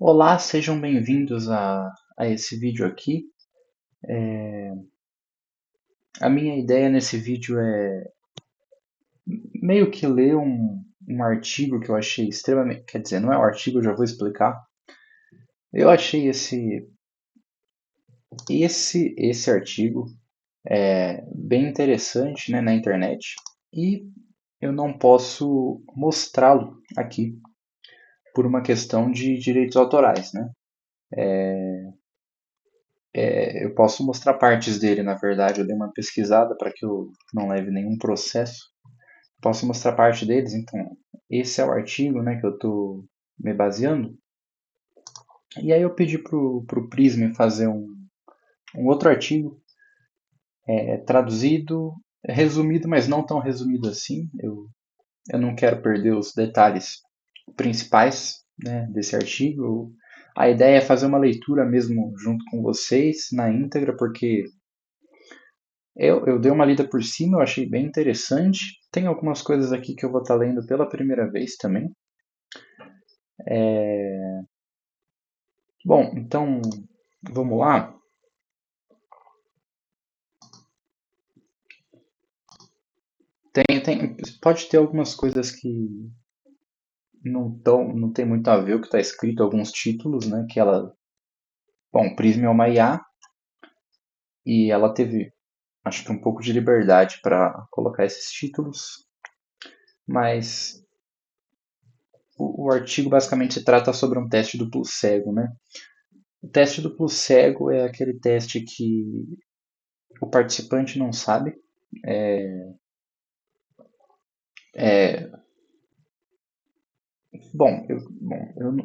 Olá, sejam bem-vindos a esse vídeo aqui. A minha ideia nesse vídeo é meio que ler um artigo que eu achei extremamente. Quer dizer, não é um artigo, eu já vou explicar. Eu achei esse artigo bem interessante, né, na internet e eu não posso mostrá-lo aqui por uma questão de direitos autorais, né? Eu posso mostrar partes dele, na verdade, eu dei uma pesquisada para que eu não leve nenhum processo. Posso mostrar parte deles, então esse é o artigo, né, que eu estou me baseando. E aí eu pedi pro Prisma fazer um outro artigo traduzido, resumido, mas não tão resumido assim. Eu não quero perder os detalhes principais, né, desse artigo. A ideia é fazer uma leitura mesmo junto com vocês na íntegra, porque eu dei uma lida por cima, eu achei bem interessante. Tem algumas coisas aqui que eu vou estar lendo pela primeira vez também. Bom, então vamos lá. Pode ter algumas coisas que não tem muito a ver o que está escrito, alguns títulos, né? Bom, Prisma é uma IA e ela teve, acho que um pouco de liberdade para colocar esses títulos, mas o artigo basicamente se trata sobre um teste duplo cego, né? O teste duplo cego é aquele teste que o participante não sabe. É,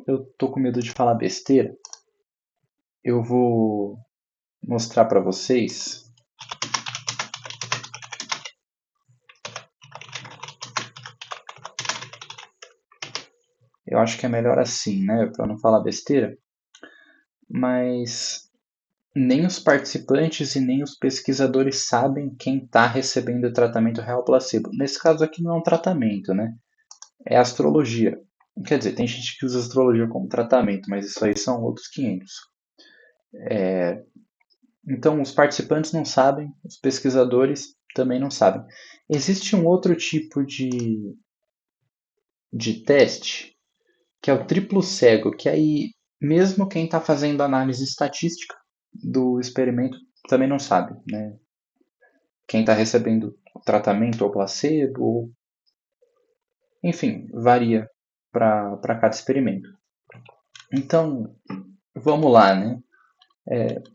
eu tô com medo de falar besteira. Eu vou mostrar para vocês. Eu acho que é melhor assim, né, para não falar besteira. Mas nem os participantes e nem os pesquisadores sabem quem está recebendo o tratamento real placebo. Nesse caso aqui não é um tratamento, né? É astrologia. Quer dizer, tem gente que usa astrologia como tratamento, mas isso aí são outros 500. Então, os participantes não sabem, os pesquisadores também não sabem. Existe um outro tipo de teste, que é o triplo cego, que aí, mesmo quem está fazendo análise estatística do experimento também não sabe, né? Quem está recebendo o tratamento ou placebo, enfim, varia para cada experimento. Então, vamos lá, né?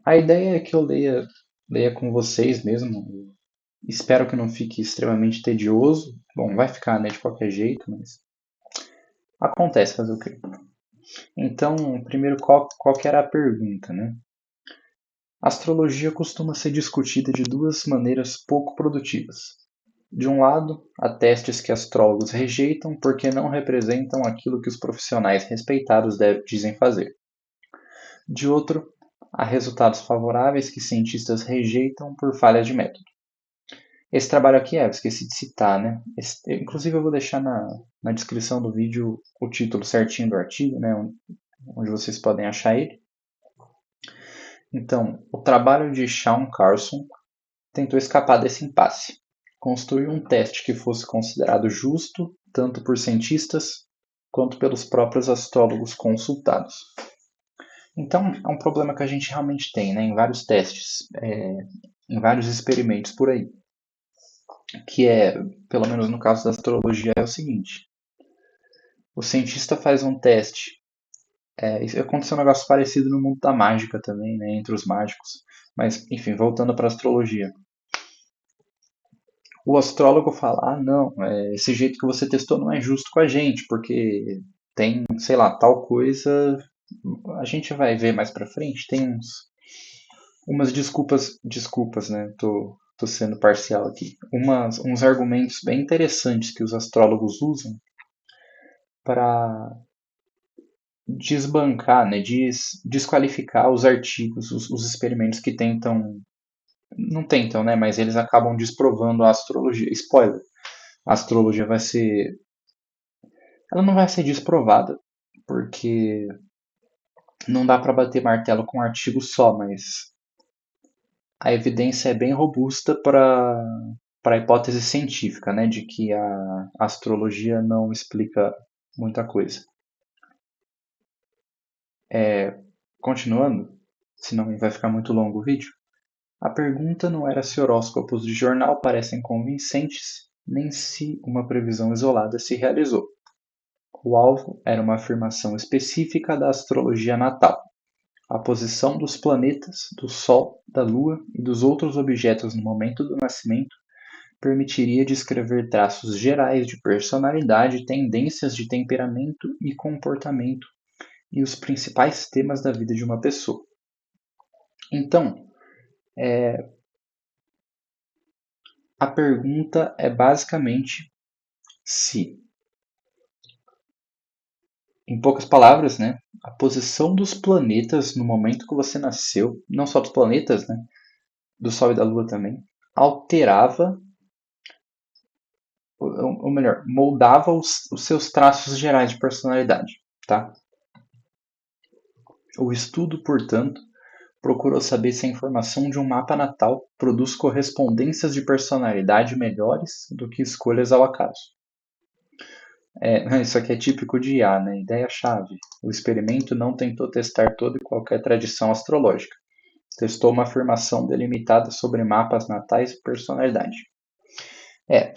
A ideia é que eu leia com vocês mesmo. Espero que não fique extremamente tedioso. Bom, vai ficar, né, de qualquer jeito, mas acontece fazer o quê? Então, primeiro, qual que era a pergunta, né? A astrologia costuma ser discutida de duas maneiras pouco produtivas. De um lado, há testes que astrólogos rejeitam porque não representam aquilo que os profissionais respeitados dizem fazer. De outro, há resultados favoráveis que cientistas rejeitam por falhas de método. Esse trabalho aqui eu esqueci de citar, né? Inclusive eu vou deixar na descrição do vídeo o título certinho do artigo, né? Onde vocês podem achar ele. Então, o trabalho de Sean Carson tentou escapar desse impasse. Construiu um teste que fosse considerado justo tanto por cientistas quanto pelos próprios astrólogos consultados. Então, é um problema que a gente realmente tem, né, em vários testes, em vários experimentos por aí, que é, pelo menos no caso da astrologia, é o seguinte: o cientista faz um teste. Isso aconteceu um negócio parecido no mundo da mágica também, né, entre os mágicos. Mas, enfim, voltando para a astrologia. O astrólogo fala: ah, não, esse jeito que você testou não é justo com a gente, porque tem, sei lá, tal coisa. A gente vai ver mais pra frente. Tem umas desculpas, né? Tô sendo parcial aqui. Uns argumentos bem interessantes que os astrólogos usam para desbancar, né? Desqualificar os artigos, os experimentos que tentam. Não tentam, né? Mas eles acabam desprovando a astrologia. Spoiler. A astrologia vai ser. Ela não vai ser desprovada, porque não dá para bater martelo com um artigo só, mas a evidência é bem robusta para a hipótese científica, né, de que a astrologia não explica muita coisa. Continuando, senão vai ficar muito longo o vídeo, a pergunta não era se horóscopos de jornal parecem convincentes, nem se uma previsão isolada se realizou. O alvo era uma afirmação específica da astrologia natal, a posição dos planetas, do Sol, da Lua e dos outros objetos no momento do nascimento permitiria descrever traços gerais de personalidade, tendências de temperamento e comportamento e os principais temas da vida de uma pessoa. Então, a pergunta é basicamente se, em poucas palavras, né, a posição dos planetas no momento que você nasceu, não só dos planetas, né, do Sol e da Lua também, alterava, ou melhor, moldava os seus traços gerais de personalidade, tá? O estudo, portanto, procurou saber se a informação de um mapa natal produz correspondências de personalidade melhores do que escolhas ao acaso. Isso aqui é típico de IA, né? Ideia-chave. O experimento não tentou testar toda e qualquer tradição astrológica. Testou uma afirmação delimitada sobre mapas natais e personalidade. É,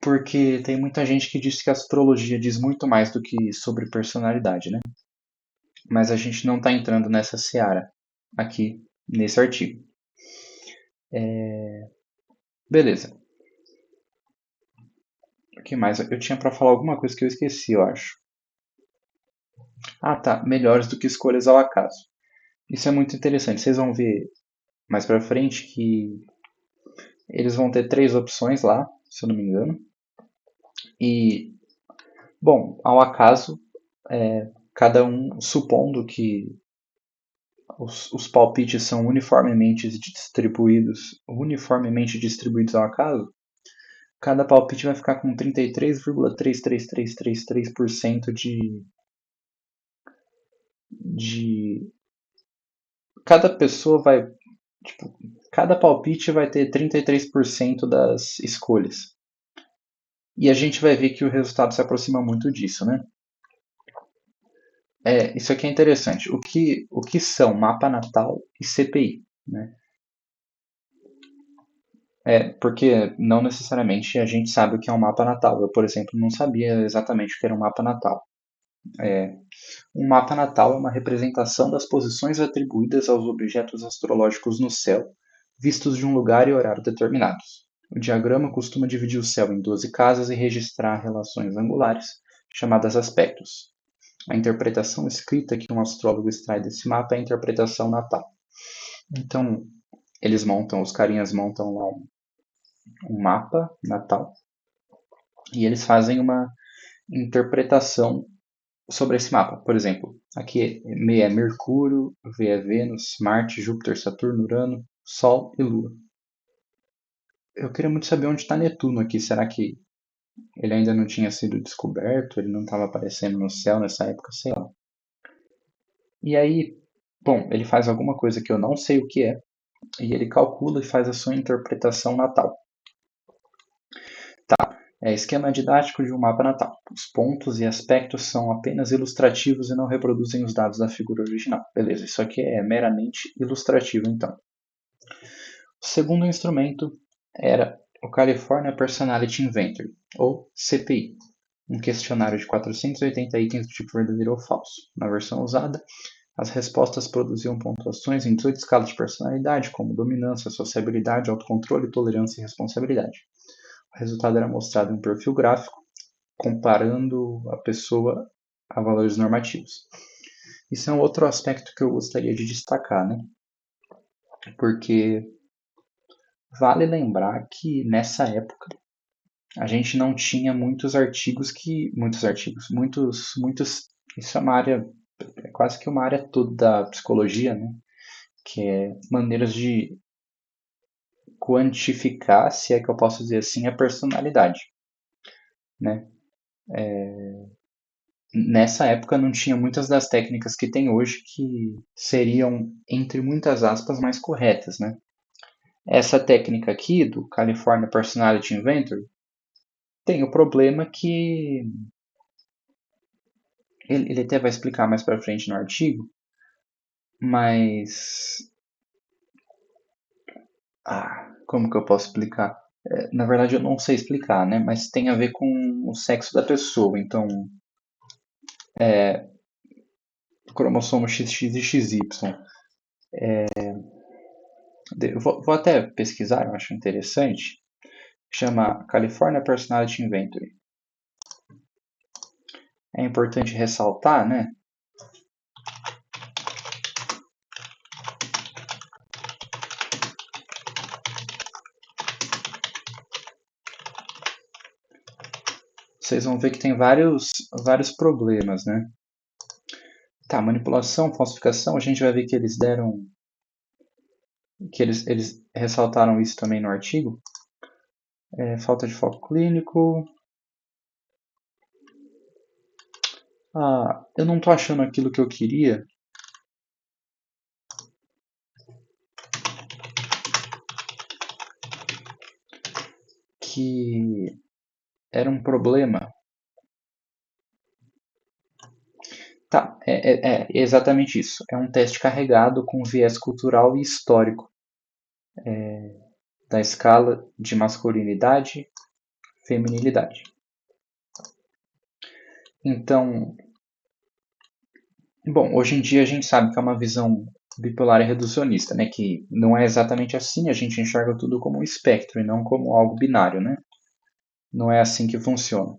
porque tem muita gente que diz que a astrologia diz muito mais do que sobre personalidade, né? Mas a gente não está entrando nessa seara aqui nesse artigo. Beleza. O que mais? Eu tinha para falar alguma coisa que eu esqueci, eu acho. Ah, tá. Melhores do que escolhas ao acaso. Isso é muito interessante. Vocês vão ver mais para frente que eles vão ter 3 opções lá, se eu não me engano. E, bom, ao acaso, cada um supondo que os palpites são uniformemente distribuídos ao acaso, cada palpite vai ficar com 33,33333% de. Cada pessoa vai. Tipo, cada palpite vai ter 33% das escolhas. E a gente vai ver que o resultado se aproxima muito disso, né? Isso aqui é interessante. O que são mapa natal e CPI? Né? Porque não necessariamente a gente sabe o que é um mapa natal. Eu, por exemplo, não sabia exatamente o que era um mapa natal. Um mapa natal é uma representação das posições atribuídas aos objetos astrológicos no céu, vistos de um lugar e horário determinados. O diagrama costuma dividir o céu em 12 casas e registrar relações angulares, chamadas aspectos. A interpretação escrita que um astrólogo extrai desse mapa é a interpretação natal. Então, os carinhas montam lá um mapa natal e eles fazem uma interpretação sobre esse mapa. Por exemplo, aqui é Mercúrio, V é Vênus, Marte, Júpiter, Saturno, Urano, Sol e Lua. Eu queria muito saber onde está Netuno aqui. Será que ele ainda não tinha sido descoberto? Ele não estava aparecendo no céu nessa época? Sei lá. E aí, bom, ele faz alguma coisa que eu não sei o que é, e ele calcula e faz a sua interpretação natal. Tá, esquema didático de um mapa natal. Os pontos e aspectos são apenas ilustrativos e não reproduzem os dados da figura original. Beleza, isso aqui é meramente ilustrativo, então. O segundo instrumento era o California Personality Inventory, ou CPI, um questionário de 480 itens do tipo verdadeiro ou falso. Na versão usada, as respostas produziam pontuações em 18 escalas de personalidade, como dominância, sociabilidade, autocontrole, tolerância e responsabilidade. O resultado era mostrado em um perfil gráfico, comparando a pessoa a valores normativos. Isso é um outro aspecto que eu gostaria de destacar, né? Porque vale lembrar que nessa época a gente não tinha muitos artigos isso é uma área, é quase que uma área toda da psicologia, né? Que é maneiras de quantificar, se é que eu posso dizer assim, a personalidade, né? nessa época não tinha muitas das técnicas que tem hoje que seriam, entre muitas aspas, mais corretas, né? Essa técnica aqui do California Personality Inventory tem o problema que ele até vai explicar mais para frente no artigo, mas como que eu posso explicar? Na verdade, eu não sei explicar, né? Mas tem a ver com o sexo da pessoa. Então, cromossomo XX e XY. Vou até pesquisar, eu acho interessante. Chama California Personality Inventory. É importante ressaltar, né? Vocês vão ver que tem vários problemas, né? Tá, manipulação, falsificação, a gente vai ver que eles deram. Que eles ressaltaram isso também no artigo. Falta de foco clínico. Eu não tô achando aquilo que eu queria. Que era um problema. Tá, é exatamente isso. É um teste carregado com viés cultural e histórico da escala de masculinidade, feminilidade. Então, bom, hoje em dia a gente sabe que é uma visão bipolar e reducionista, né? Que não é exatamente assim, a gente enxerga tudo como um espectro e não como algo binário, né? Não é assim que funciona.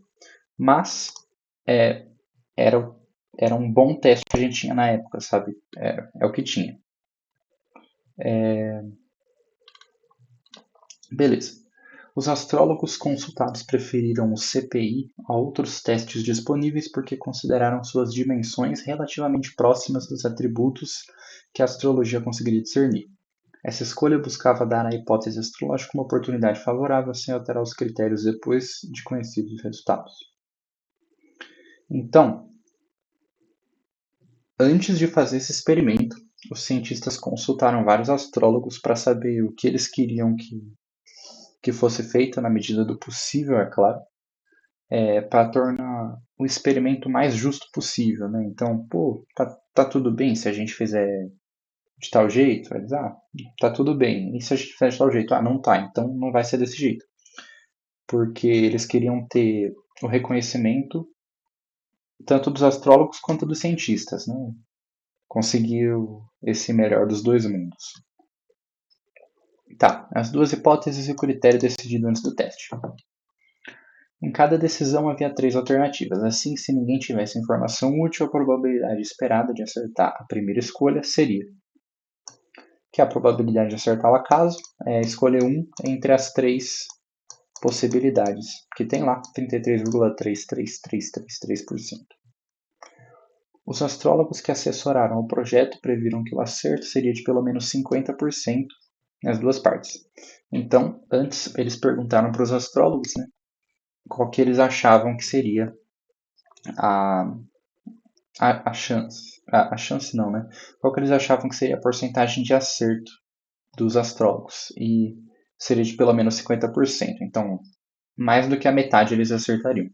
Mas é, era, era um bom teste que a gente tinha na época, sabe? É o que tinha. Beleza. Os astrólogos consultados preferiram o CPI a outros testes disponíveis porque consideraram suas dimensões relativamente próximas dos atributos que a astrologia conseguiria discernir. Essa escolha buscava dar à hipótese astrológica uma oportunidade favorável sem alterar os critérios depois de conhecidos os resultados. Então, antes de fazer esse experimento, os cientistas consultaram vários astrólogos para saber o que eles queriam que fosse feito na medida do possível, é claro, para tornar o experimento mais justo possível, né? Então, pô, tá tudo bem se a gente fizer de tal jeito? Eles, tá tudo bem. E se a gente fizer de tal jeito? Não tá, então não vai ser desse jeito. Porque eles queriam ter o reconhecimento tanto dos astrólogos quanto dos cientistas, né? Conseguiu esse melhor dos dois mundos. Tá, as duas hipóteses e o critério decidido antes do teste. Em cada decisão havia três alternativas. Assim, se ninguém tivesse informação útil, a probabilidade esperada de acertar a primeira escolha seria que a probabilidade de acertar o acaso é escolher um entre as três possibilidades, que tem lá 33,33333%. Os astrólogos que assessoraram o projeto previram que o acerto seria de pelo menos 50% nas duas partes. Então, antes eles perguntaram para os astrólogos, né, qual que eles achavam que seria a, a chance. A chance não, né? Qual que eles achavam que seria a porcentagem de acerto dos astrólogos. E seria de pelo menos 50%. Então, mais do que a metade eles acertariam.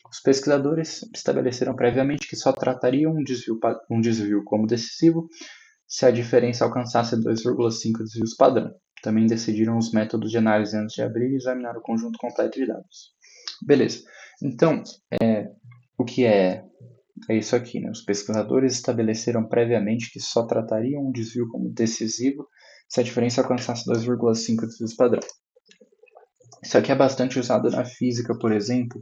Os pesquisadores estabeleceram previamente que só tratariam um desvio como decisivo se a diferença alcançasse 2,5 desvios padrão. Também decidiram os métodos de análise antes de abrir e examinar o conjunto completo de dados. Beleza. Então, o que é isso aqui, né? Os pesquisadores estabeleceram previamente que só tratariam um desvio como decisivo se a diferença alcançasse 2,5 desvios padrão. Isso aqui é bastante usado na física, por exemplo,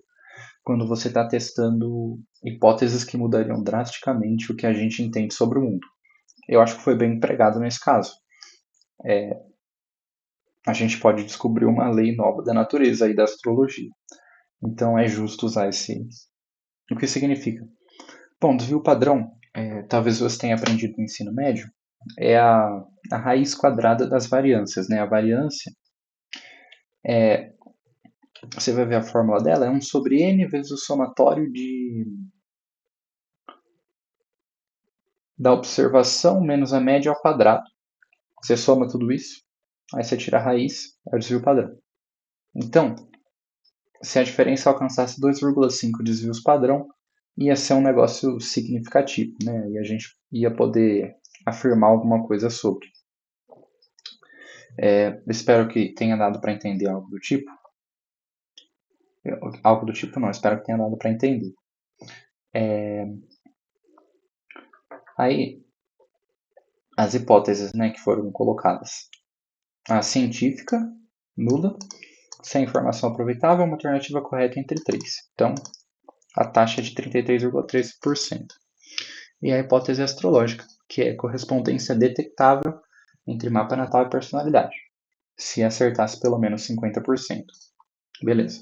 quando você está testando hipóteses que mudariam drasticamente o que a gente entende sobre o mundo. Eu acho que foi bem empregado nesse caso. A gente pode descobrir uma lei nova da natureza e da astrologia. Então é justo usar esse. O que significa? Bom, desvio padrão, talvez você tenha aprendido no ensino médio, é a raiz quadrada das variâncias. Né? A variância, você vai ver a fórmula dela, é 1 sobre n vezes o somatório da observação menos a média ao quadrado. Você soma tudo isso, aí você tira a raiz, é o desvio padrão. Então, se a diferença alcançasse 2,5 desvios padrão, ia ser um negócio significativo, né? E a gente ia poder afirmar alguma coisa sobre. Espero que tenha dado para entender algo do tipo. Algo do tipo não, espero que tenha dado para entender. Aí, as hipóteses, né, que foram colocadas. A científica, nula. Se a informação aproveitável, uma alternativa correta entre 3. Então, a taxa é de 33,3%. E a hipótese astrológica, que é correspondência detectável entre mapa natal e personalidade. Se acertasse pelo menos 50%. Beleza.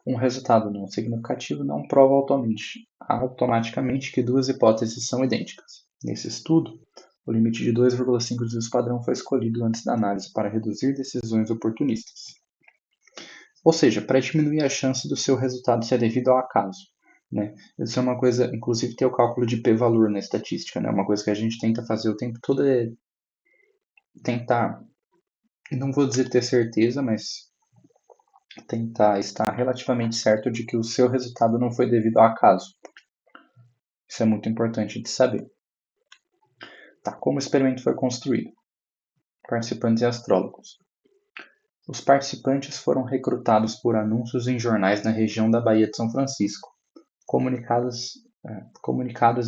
Um resultado não significativo não prova automaticamente que duas hipóteses são idênticas. Nesse estudo, o limite de 2,5 desvios padrão foi escolhido antes da análise para reduzir decisões oportunistas. Ou seja, para diminuir a chance do seu resultado ser devido ao acaso. Né? Isso é uma coisa, inclusive tem o cálculo de p-valor na estatística, né? Uma coisa que a gente tenta fazer o tempo todo é tentar, não vou dizer ter certeza, mas tentar estar relativamente certo de que o seu resultado não foi devido ao acaso. Isso é muito importante de saber. Tá, como o experimento foi construído? Participantes e astrólogos. Os participantes foram recrutados por anúncios em jornais na região da Baía de São Francisco, comunicados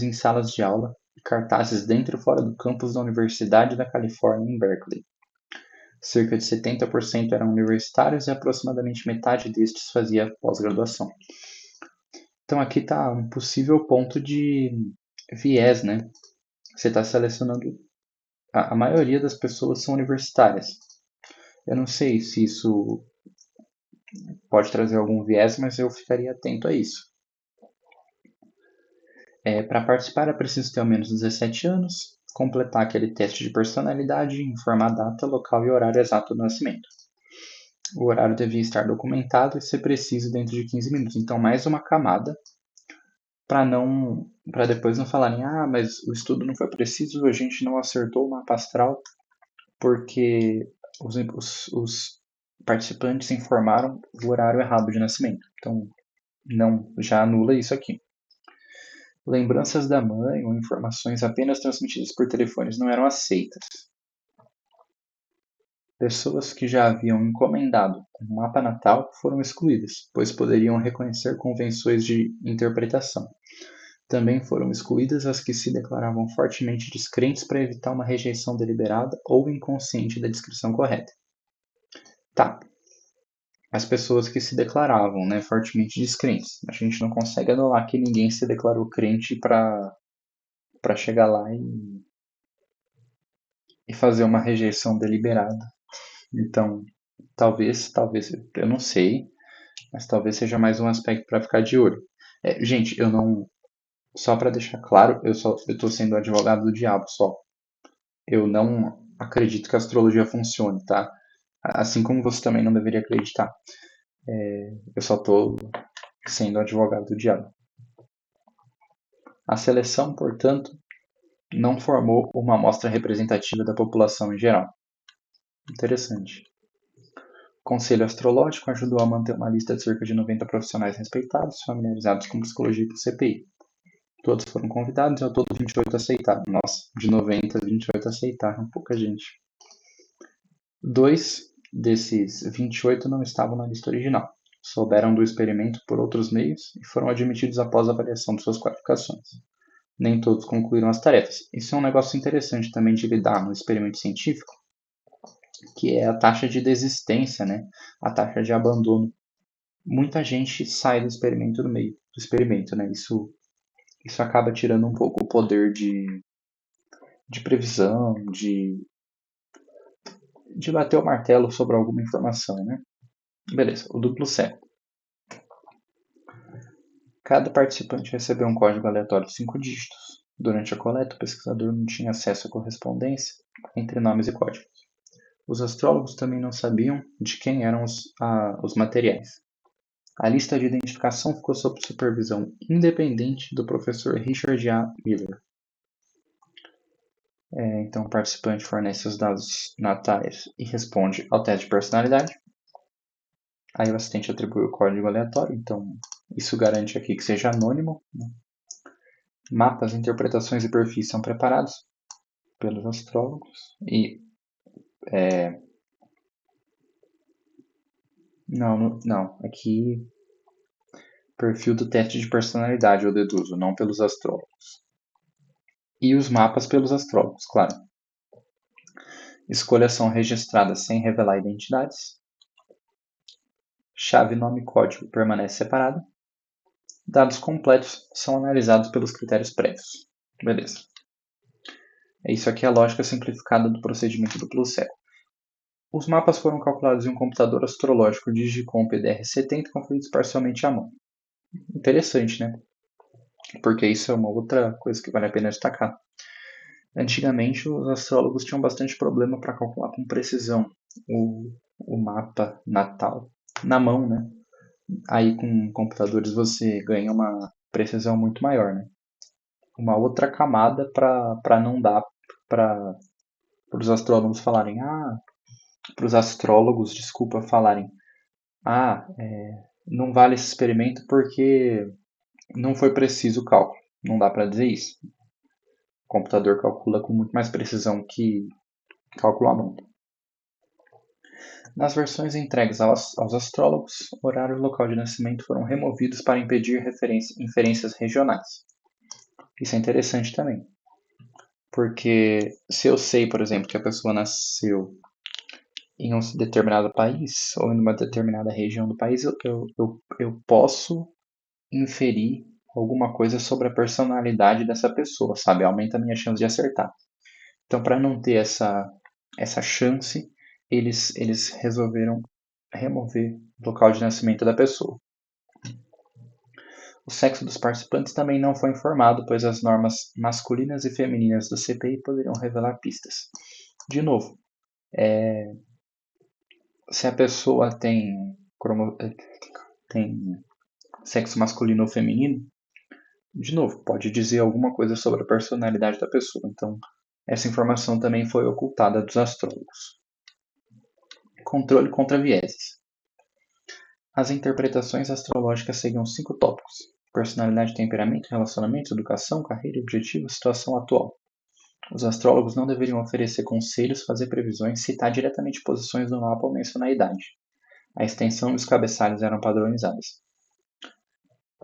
em salas de aula e cartazes dentro e fora do campus da Universidade da Califórnia em Berkeley. Cerca de 70% eram universitários e aproximadamente metade destes fazia pós-graduação. Então aqui está um possível ponto de viés, né? Você está selecionando. A maioria das pessoas são universitárias. Eu não sei se isso pode trazer algum viés, mas eu ficaria atento a isso. Para participar é preciso ter ao menos 17 anos, completar aquele teste de personalidade e informar a data, local e horário exato do nascimento. O horário devia estar documentado e ser preciso dentro de 15 minutos. Então, mais uma camada para depois não falarem, mas o estudo não foi preciso, a gente não acertou o mapa astral porque os participantes informaram o horário errado de nascimento. Então, não, já anula isso aqui. Lembranças da mãe ou informações apenas transmitidas por telefones não eram aceitas. Pessoas que já haviam encomendado um mapa natal foram excluídas, pois poderiam reconhecer convenções de interpretação. Também foram excluídas as que se declaravam fortemente descrentes para evitar uma rejeição deliberada ou inconsciente da descrição correta. Tá, as pessoas que se declaravam, né, fortemente descrentes. A gente não consegue anular que ninguém se declarou crente para chegar lá e fazer uma rejeição deliberada. Então, talvez, eu não sei, mas talvez seja mais um aspecto para ficar de olho. Gente, eu não, só para deixar claro, eu estou sendo advogado do diabo só. Eu não acredito que a astrologia funcione, tá? Assim como você também não deveria acreditar. Eu só estou sendo advogado do diabo. A seleção, portanto, não formou uma amostra representativa da população em geral. Interessante. O Conselho Astrológico ajudou a manter uma lista de cerca de 90 profissionais respeitados, familiarizados com psicologia e com CPI. Todos foram convidados e ao todo 28 aceitaram. Nossa, de 90, 28 aceitaram, pouca gente. 2 desses 28 não estavam na lista original. Souberam do experimento por outros meios e foram admitidos após a avaliação de suas qualificações. Nem todos concluíram as tarefas. Isso é um negócio interessante também de lidar no experimento científico, que é a taxa de desistência, né? A taxa de abandono. Muita gente sai do experimento no meio do experimento, né? Isso acaba tirando um pouco o poder de previsão, de bater o martelo sobre alguma informação, né? Beleza, o duplo cego. Cada participante recebeu um código aleatório de 5 dígitos. Durante a coleta, o pesquisador não tinha acesso à correspondência entre nomes e códigos. Os astrólogos também não sabiam de quem eram os materiais. A lista de identificação ficou sob supervisão independente do professor Richard A. Miller. Então, o participante fornece os dados natais e responde ao teste de personalidade. Aí o assistente atribui o código aleatório, então isso garante aqui que seja anônimo. Mapas, interpretações e perfis são preparados pelos astrólogos e não, aqui perfil do teste de personalidade eu deduzo, não pelos astrólogos. E os mapas pelos astrólogos, claro. Escolhas são registradas sem revelar identidades. Chave, nome e código permanece separado. Dados completos são analisados pelos critérios prévios. Beleza. Isso aqui é a lógica simplificada do procedimento duplo cego. Os mapas foram calculados em um computador astrológico Digicom PDR-70 conferidos parcialmente à mão. Interessante, né? Porque isso é uma outra coisa que vale a pena destacar. Antigamente, os astrólogos tinham bastante problema para calcular com precisão o mapa natal na mão, né? Aí com computadores você ganha uma precisão muito maior, né? Uma outra camada para não dar para os astrólogos falarem, para os astrólogos, desculpa, falarem, não vale esse experimento porque não foi preciso o cálculo. Não dá para dizer isso. O computador calcula com muito mais precisão que cálculo à mão. Nas versões entregues aos astrólogos, horário e local de nascimento foram removidos para impedir inferências regionais. Isso é interessante também. Porque se eu sei, por exemplo, que a pessoa nasceu em um determinado país ou em uma determinada região do país, eu posso inferir alguma coisa sobre a personalidade dessa pessoa, sabe? Aumenta a minha chance de acertar. Então, para não ter essa chance, eles resolveram remover o local de nascimento da pessoa. O sexo dos participantes também não foi informado, pois as normas masculinas e femininas do CPI poderiam revelar pistas. De novo, se a pessoa tem sexo masculino ou feminino, de novo, pode dizer alguma coisa sobre a personalidade da pessoa. Então, essa informação também foi ocultada dos astrólogos. Controle contra vieses. As interpretações astrológicas seguiam 5 tópicos: personalidade, temperamento, relacionamentos, educação, carreira, objetivo, situação atual. Os astrólogos não deveriam oferecer conselhos, fazer previsões, citar diretamente posições do mapa ou mencionar a idade. A extensão e os cabeçalhos eram padronizados.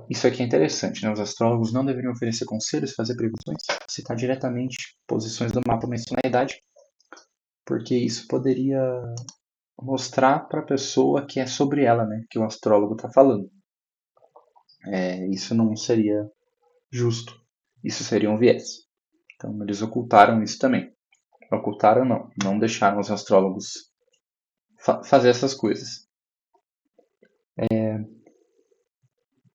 Isso aqui é interessante, né? Os astrólogos não deveriam oferecer conselhos, fazer previsões, citar diretamente posições do mapa ou mencionar a idade, porque isso poderia mostrar para a pessoa que é sobre ela, né? Que o astrólogo está falando. Isso não seria justo. Isso seria um viés. Então eles ocultaram isso também. Ocultaram não deixaram os astrólogos fazer essas coisas.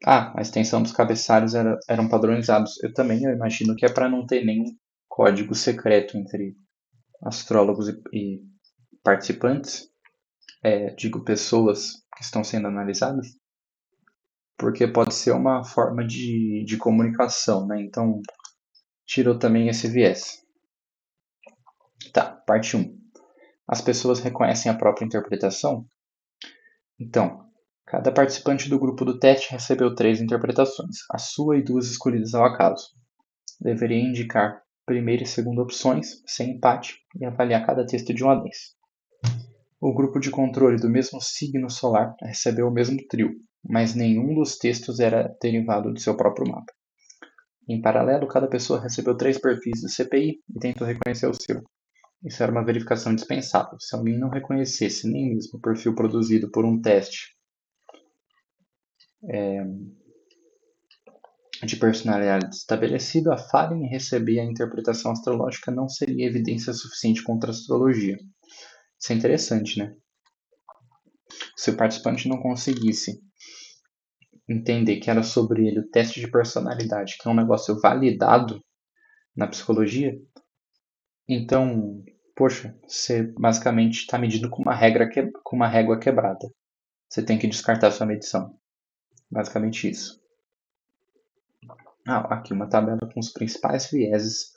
A extensão dos cabeçalhos eram padronizados. Eu imagino que é para não ter nenhum código secreto entre astrólogos e participantes, digo pessoas que estão sendo analisadas, porque pode ser uma forma de comunicação, né? Então tirou também esse viés. Tá, parte 1. As pessoas reconhecem a própria interpretação? Então, cada participante do grupo do teste recebeu 3 interpretações, a sua e 2 escolhidas ao acaso. Deveria indicar primeira e segunda opções, sem empate, e avaliar cada texto de 1 a 10. O grupo de controle do mesmo signo solar recebeu o mesmo trio, mas nenhum dos textos era derivado do seu próprio mapa. Em paralelo, cada pessoa recebeu 3 perfis do CPI e tentou reconhecer o seu. Isso era uma verificação indispensável. Se alguém não reconhecesse nem mesmo o perfil produzido por um teste de personalidade estabelecido, a falha em receber a interpretação astrológica não seria evidência suficiente contra a astrologia. Isso é interessante, né? Se o participante não conseguisse entender que era sobre ele o teste de personalidade, que é um negócio validado na psicologia, então, poxa, você basicamente está medindo com uma régua quebrada. Você tem que descartar sua medição. Basicamente isso. Aqui uma tabela com os principais vieses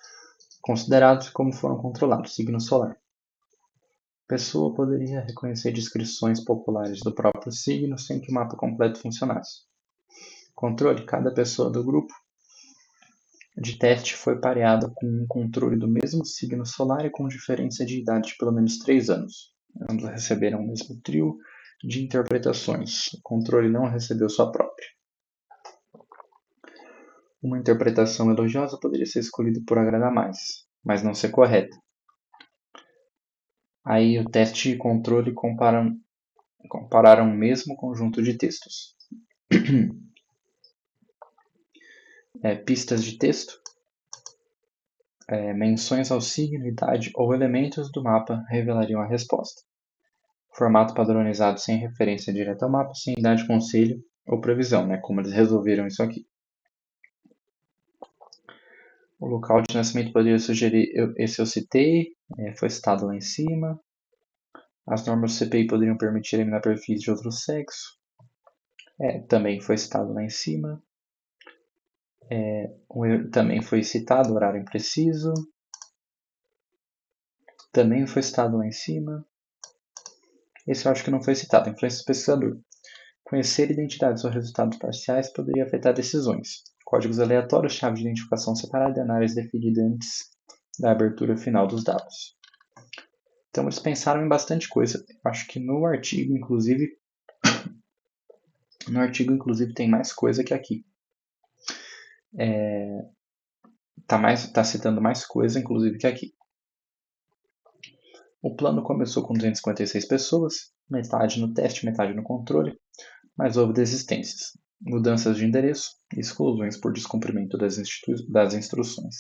considerados e como foram controlados. Signo solar. A pessoa poderia reconhecer descrições populares do próprio signo sem que o mapa completo funcionasse. Controle. Cada pessoa do grupo de teste foi pareada com um controle do mesmo signo solar e com diferença de idade de pelo menos 3 anos. Ambos receberam o mesmo trio de interpretações. O controle não recebeu sua própria. Uma interpretação elogiosa poderia ser escolhida por agradar mais, mas não ser correta. Aí o teste e controle compararam o mesmo conjunto de textos. Pistas de texto, menções ao signo, idade ou elementos do mapa revelariam a resposta. Formato padronizado sem referência direta ao mapa, sem idade, conselho ou previsão, né? Como eles resolveram isso aqui. O local de nascimento poderia sugerir, esse eu citei, foi citado lá em cima. As normas do CPI poderiam permitir eliminar perfis de outro sexo. Também foi citado lá em cima. Também foi citado horário impreciso. Também foi citado lá em cima. Esse eu acho que não foi citado. Influência do pesquisador. Conhecer identidades ou resultados parciais poderia afetar decisões. Códigos aleatórios, chave de identificação separada e análise definida antes da abertura final dos dados. Então eles pensaram em bastante coisa. Acho que no artigo, inclusive, tem mais coisa que aqui. Tá citando mais coisa, inclusive, que aqui. O plano começou com 256 pessoas, metade no teste, metade no controle, mas houve desistências, mudanças de endereço e exclusões por descumprimento das instruções.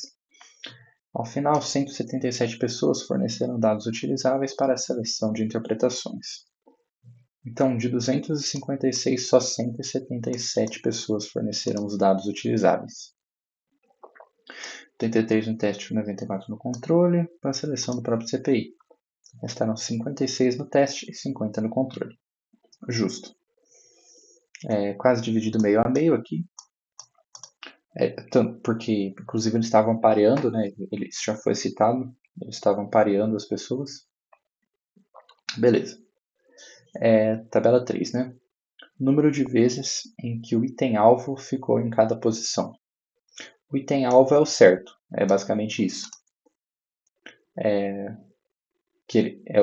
Ao final, 177 pessoas forneceram dados utilizáveis para a seleção de interpretações. Então, de 256, só 177 pessoas forneceram os dados utilizáveis. 83 no teste e 94 no controle, para a seleção do próprio CPI. Restaram 56 no teste e 50 no controle. Justo. Quase dividido meio a meio aqui. Porque, inclusive, eles estavam pareando, né? Isso já foi citado. Eles estavam pareando as pessoas. Beleza. Tabela 3, né? Número de vezes em que o item-alvo ficou em cada posição. O item-alvo é o certo. É basicamente isso. É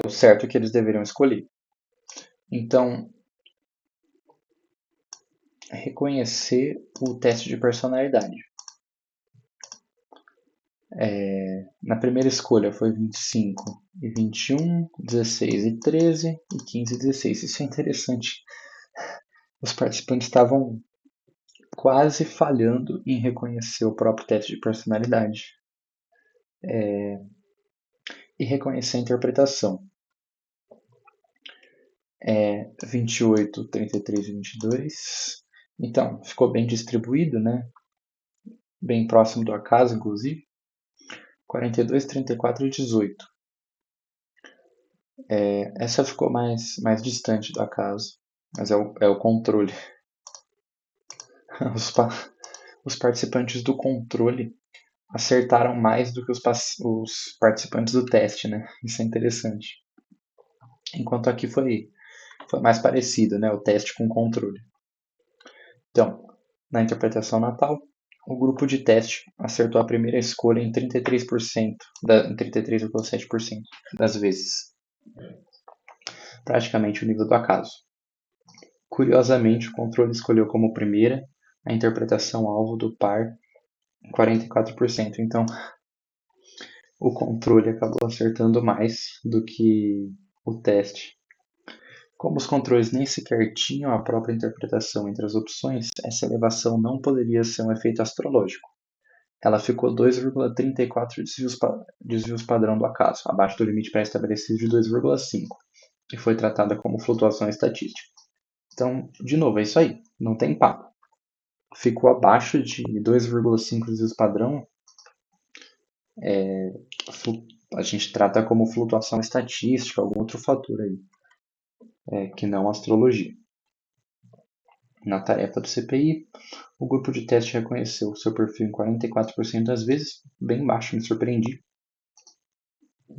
o certo que eles deveriam escolher. Então, reconhecer o teste de personalidade. Na primeira escolha foi 25 e 21, 16 e 13 e 15 e 16. Isso é interessante. Os participantes estavam quase falhando em reconhecer o próprio teste de personalidade e reconhecer a interpretação. 28, 33 e 22. Então, ficou bem distribuído, né? Bem próximo do acaso, inclusive. 42, 34 e 18. Essa ficou mais distante do acaso, mas é o controle. Os participantes do controle acertaram mais do que os participantes do teste, né? Isso é interessante. Enquanto aqui foi mais parecido, né? O teste com o controle. Então, na interpretação natal, o grupo de teste acertou a primeira escolha em 33%, em 33,7% das vezes. Praticamente o nível do acaso. Curiosamente, o controle escolheu como primeira a interpretação alvo do par 44%. Então, o controle acabou acertando mais do que o teste. Como os controles nem sequer tinham a própria interpretação entre as opções, essa elevação não poderia ser um efeito astrológico. Ela ficou 2,34 desvios padrão do acaso, abaixo do limite pré-estabelecido de 2,5, e foi tratada como flutuação estatística. Então, de novo, é isso aí, não tem papo. Ficou abaixo de 2,5 desvios padrão, a gente trata como flutuação estatística, algum outro fator aí, que não astrologia. Na tarefa do CPI, o grupo de teste reconheceu seu perfil em 44% das vezes, bem baixo, me surpreendi,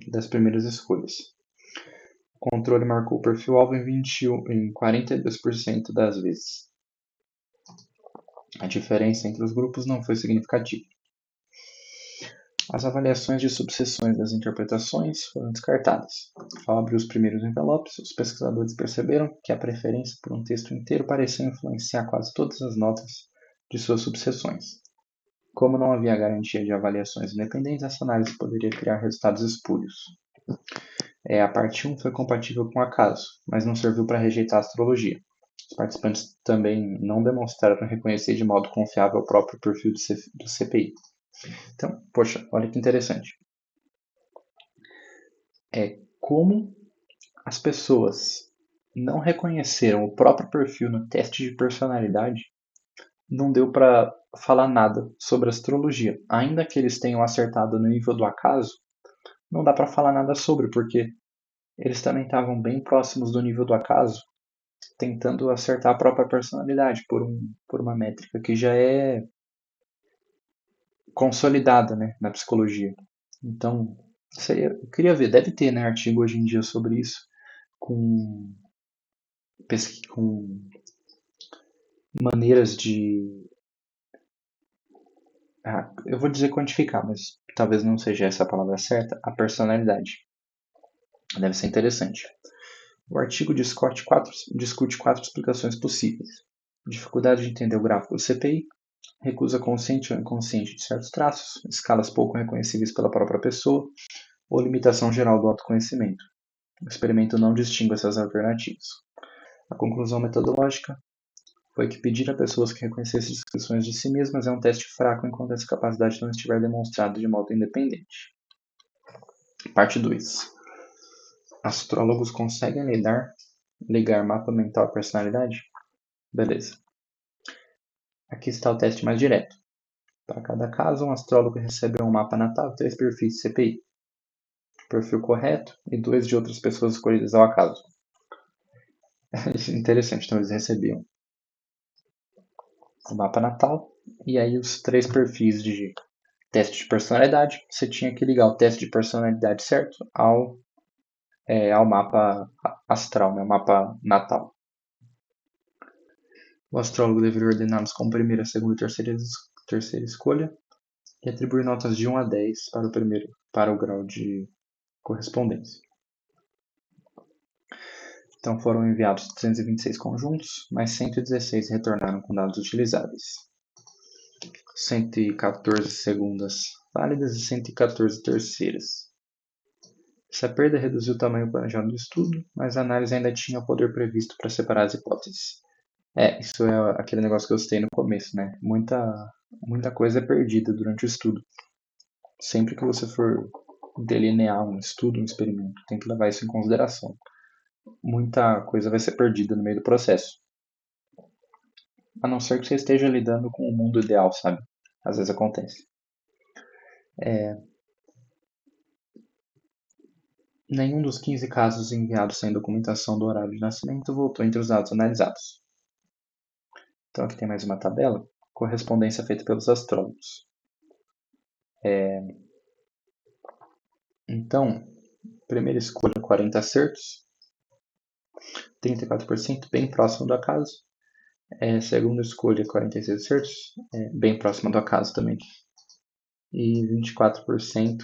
das primeiras escolhas. O controle marcou o perfil-alvo em 42% das vezes. A diferença entre os grupos não foi significativa. As avaliações de subseções das interpretações foram descartadas. Ao abrir os primeiros envelopes, os pesquisadores perceberam que a preferência por um texto inteiro parecia influenciar quase todas as notas de suas subseções. Como não havia garantia de avaliações independentes, essa análise poderia criar resultados espúrios. A parte 1 foi compatível com o acaso, mas não serviu para rejeitar a astrologia. Os participantes também não demonstraram reconhecer de modo confiável o próprio perfil do CPI. Então, poxa, olha que interessante. Como as pessoas não reconheceram o próprio perfil no teste de personalidade, não deu para falar nada sobre astrologia. Ainda que eles tenham acertado no nível do acaso, não dá para falar nada sobre, porque eles também estavam bem próximos do nível do acaso, tentando acertar a própria personalidade por uma métrica que já é consolidada, né, na psicologia. Então, eu queria ver, deve ter, né, artigo hoje em dia sobre isso, com maneiras de... eu vou dizer quantificar, mas talvez não seja essa a palavra certa, a personalidade. Deve ser interessante. O artigo discute quatro explicações possíveis. Dificuldade de entender o gráfico do CPI, recusa consciente ou inconsciente de certos traços, escalas pouco reconhecíveis pela própria pessoa, ou limitação geral do autoconhecimento. O experimento não distingue essas alternativas. A conclusão metodológica foi que pedir a pessoas que reconhecessem descrições de si mesmas é um teste fraco enquanto essa capacidade não estiver demonstrada de modo independente. Parte 2. Astrólogos conseguem ligar mapa mental à personalidade? Beleza. Aqui está o teste mais direto. Para cada caso, um astrólogo recebe um mapa natal e 3 perfis de CPI. Perfil correto e 2 de outras pessoas escolhidas ao acaso. Interessante, então eles recebiam o mapa natal e aí os 3 perfis de teste de personalidade. Você tinha que ligar o teste de personalidade certo ao mapa astral, né, o mapa natal. O astrólogo deveria ordená-los como primeira, segunda e terceira escolha e atribuir notas de 1 a 10 para o grau de correspondência. Então foram enviados 226 conjuntos, mas 116 retornaram com dados utilizáveis. 114 segundas válidas e 114 terceiras. Essa perda reduziu o tamanho planejado do estudo, mas a análise ainda tinha o poder previsto para separar as hipóteses. Isso é aquele negócio que eu citei no começo, né? Muita coisa é perdida durante o estudo. Sempre que você for delinear um estudo, um experimento, tem que levar isso em consideração. Muita coisa vai ser perdida no meio do processo. A não ser que você esteja lidando com o mundo ideal, sabe? Às vezes acontece. Nenhum dos 15 casos enviados sem documentação do horário de nascimento voltou entre os dados analisados. Então aqui tem mais uma tabela, correspondência feita pelos astrólogos. Então, primeira escolha, 40 acertos, 34%, bem próximo do acaso. Segunda escolha, 46 acertos, bem próximo do acaso também. E 24%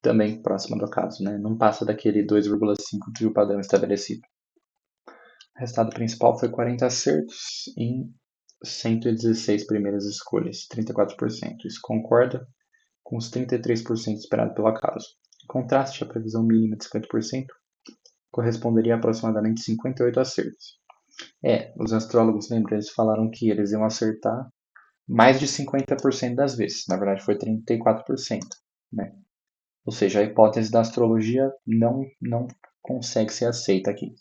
também próximo do acaso, né? Não passa daquele 2,5 trio padrão estabelecido. O resultado principal foi 40 acertos em 116 primeiras escolhas, 34%. Isso concorda com os 33% esperado pelo acaso. Em contraste, a previsão mínima de 50% corresponderia a aproximadamente 58 acertos. Os astrólogos, lembra, eles falaram que eles iam acertar mais de 50% das vezes. Na verdade, foi 34%, né? Ou seja, a hipótese da astrologia não consegue ser aceita aqui.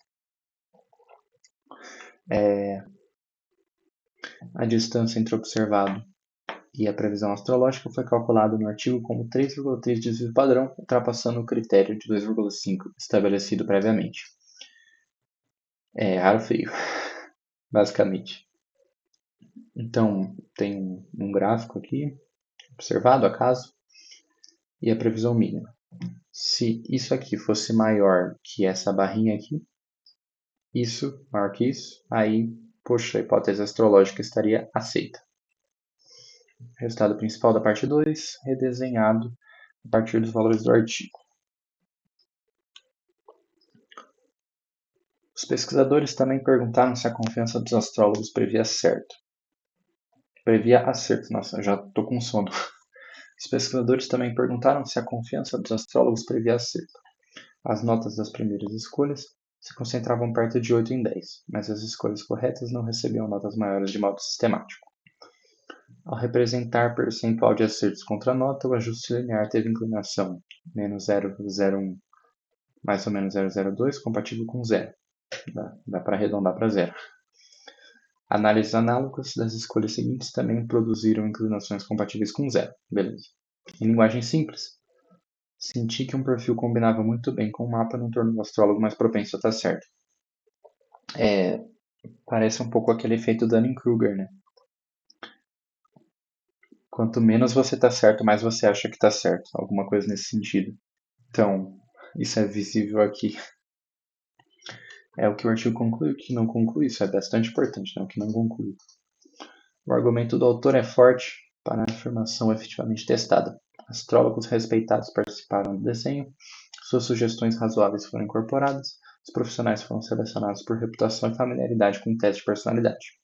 A distância entre o observado e a previsão astrológica foi calculada no artigo como 3,3 desvio padrão, ultrapassando o critério de 2,5 estabelecido previamente. Raro feio, basicamente. Então, tem um gráfico aqui, observado acaso, e a previsão mínima. Se isso aqui fosse maior que essa barrinha aqui, isso, maior que isso, aí, poxa, a hipótese astrológica estaria aceita. Resultado principal da parte 2, redesenhado a partir dos valores do artigo. Os pesquisadores também perguntaram se a confiança dos astrólogos previa acerto. Nossa, já estou com sono. Os pesquisadores também perguntaram se a confiança dos astrólogos previa acerto. As notas das primeiras escolhas se concentravam perto de 8 em 10, mas as escolhas corretas não recebiam notas maiores de modo sistemático. Ao representar percentual de acertos contra a nota, o ajuste linear teve inclinação menos 0,01 mais ou menos 0,02, compatível com zero. Dá para arredondar para zero. Análises análogas das escolhas seguintes também produziram inclinações compatíveis com zero. Beleza. Em linguagem simples, senti que um perfil combinava muito bem com o mapa não tornou o astrólogo mais propenso a estar certo. Parece um pouco aquele efeito Dunning-Kruger, né? Quanto menos você está certo, mais você acha que está certo. Alguma coisa nesse sentido. Então, isso é visível aqui. É o que o artigo conclui, o que não conclui. Isso é bastante importante, né? O que não conclui. O argumento do autor é forte para a afirmação efetivamente testada. Astrólogos respeitados participaram do desenho, suas sugestões razoáveis foram incorporadas, os profissionais foram selecionados por reputação e familiaridade com o teste de personalidade.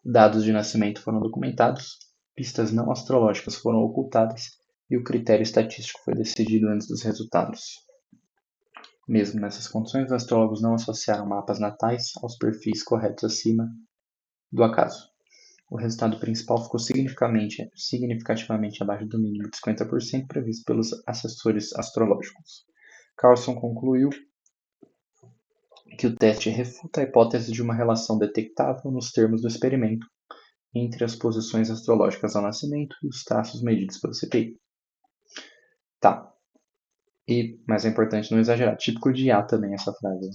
Dados de nascimento foram documentados, pistas não astrológicas foram ocultadas e o critério estatístico foi decidido antes dos resultados. Mesmo nessas condições, os astrólogos não associaram mapas natais aos perfis corretos acima do acaso. O resultado principal ficou significativamente abaixo do mínimo de 50% previsto pelos assessores astrológicos. Carlson concluiu que o teste refuta a hipótese de uma relação detectável nos termos do experimento entre as posições astrológicas ao nascimento e os traços medidos pelo CPI. Tá. Mas é importante não exagerar. Típico de A também essa frase.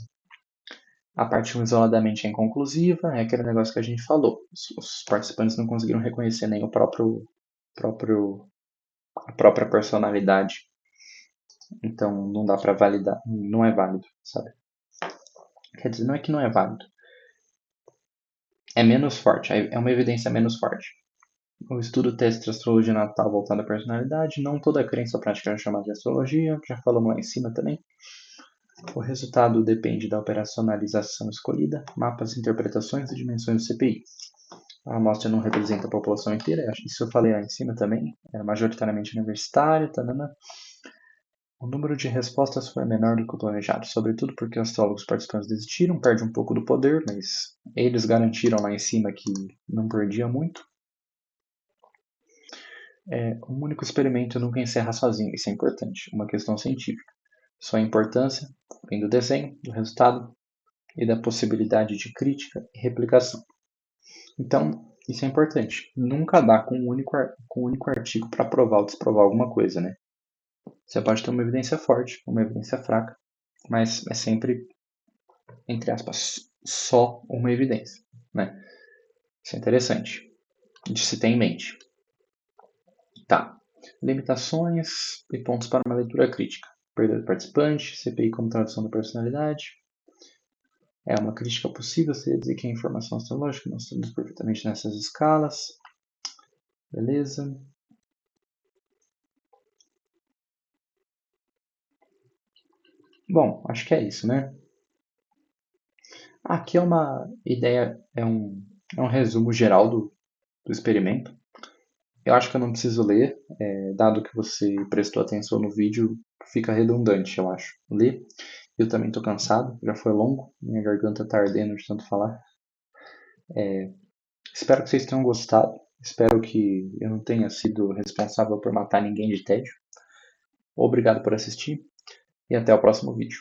A parte 1 isoladamente é inconclusiva, é aquele negócio que a gente falou. Os participantes não conseguiram reconhecer nem a própria personalidade. Então não dá para validar, não é válido, sabe? Quer dizer, não é que não é válido. É menos forte, é uma evidência menos forte. O estudo testa astrologia natal voltado à personalidade. Não toda crença ou prática é chamada de astrologia, já falamos lá em cima também. O resultado depende da operacionalização escolhida, mapas, interpretações e dimensões do CPI. A amostra não representa a população inteira, isso eu falei lá em cima também, era majoritariamente universitária, O número de respostas foi menor do que o planejado, sobretudo porque os astrólogos participantes desistiram, perde um pouco do poder, mas eles garantiram lá em cima que não perdia muito. Um único experimento nunca encerra sozinho, isso é importante, uma questão científica. Sua importância vem do desenho, do resultado e da possibilidade de crítica e replicação. Então, isso é importante. Nunca dá com um único artigo para provar ou desprovar alguma coisa, né? Você pode ter uma evidência forte, uma evidência fraca, mas é sempre, entre aspas, só uma evidência, né? Isso é interessante de se ter em mente. Tá. Limitações e pontos para uma leitura crítica. Perda do participante, CPI como tradução da personalidade. É uma crítica possível, seria dizer que a informação astrológica nós temos perfeitamente nessas escalas. Beleza. Bom, acho que é isso, né? Aqui é uma ideia, é um resumo geral do experimento. Eu acho que eu não preciso ler, dado que você prestou atenção no vídeo, fica redundante, eu acho. Ler. Eu também estou cansado, já foi longo, minha garganta está ardendo de tanto falar. Espero que vocês tenham gostado. Espero que eu não tenha sido responsável por matar ninguém de tédio. Obrigado por assistir e até o próximo vídeo.